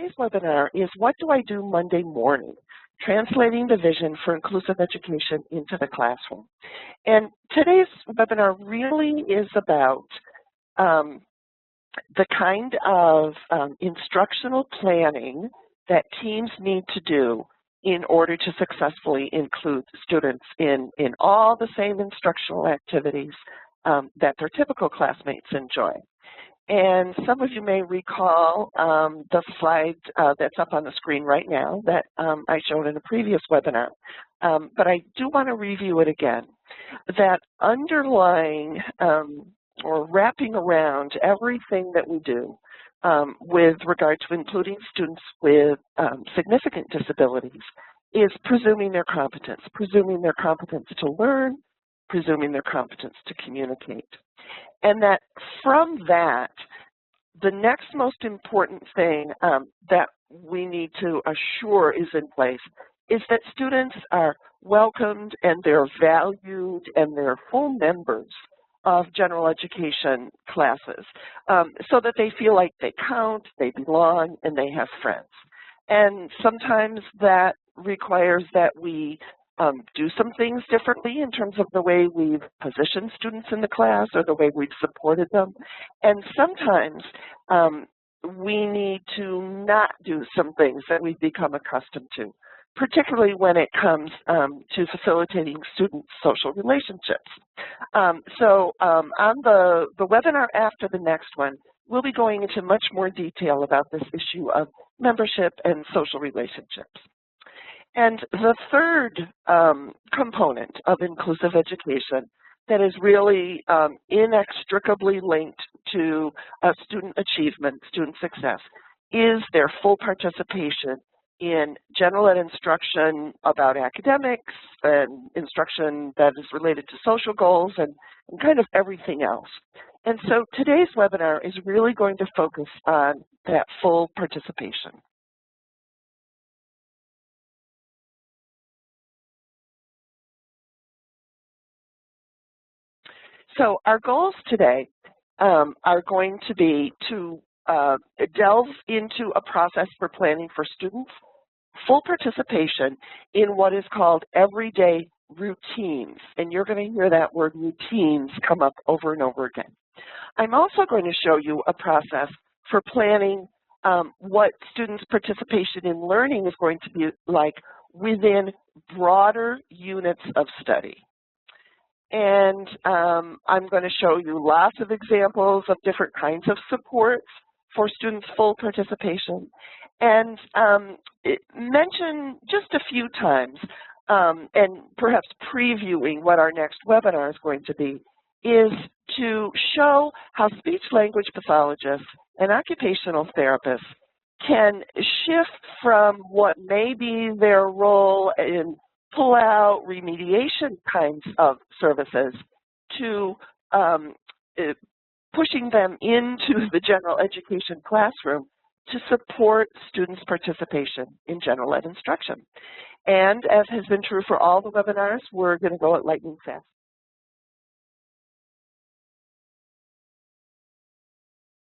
Today's webinar is What Do I Do Monday Morning? Translating the Vision for Inclusive Education into the Classroom. And today's webinar really is about the kind of instructional planning that teams need to do in order to successfully include students in all the same instructional activities that their typical classmates enjoy. And some of you may recall the slide that's up on the screen right now that I showed in a previous webinar. But I do want to review it again. That underlying or wrapping around everything that we do with regard to including students with significant disabilities is presuming their competence to learn, presuming their competence to communicate. And that from that, the next most important thing that we need to assure is in place is that students are welcomed and they're valued and they're full members of general education classes so that they feel like they count, they belong, and they have friends. And sometimes that requires that we do some things differently in terms of the way we've positioned students in the class or the way we've supported them. And sometimes we need to not do some things that we've become accustomed to, particularly when it comes to facilitating student social relationships. So on the webinar after the next one, we'll be going into much more detail about this issue of membership and social relationships. And the third component of inclusive education that is really inextricably linked to student achievement, student success, is their full participation in general ed instruction about academics and instruction that is related to social goals and kind of everything else. And so today's webinar is really going to focus on that full participation. So our goals today are going to be to delve into a process for planning for students' full participation in what is called everyday routines. And you're going to hear that word routines come up over and over again. I'm also going to show you a process for planning what students' participation in learning is going to be like within broader units of study. And I'm going to show you lots of examples of different kinds of supports for students' full participation, and mention just a few times, and perhaps previewing what our next webinar is going to be, is to show how speech-language pathologists and occupational therapists can shift from what may be their role in pull-out remediation kinds of services to pushing them into the general education classroom to support students' participation in general ed instruction. And as has been true for all the webinars, we're going to go at lightning fast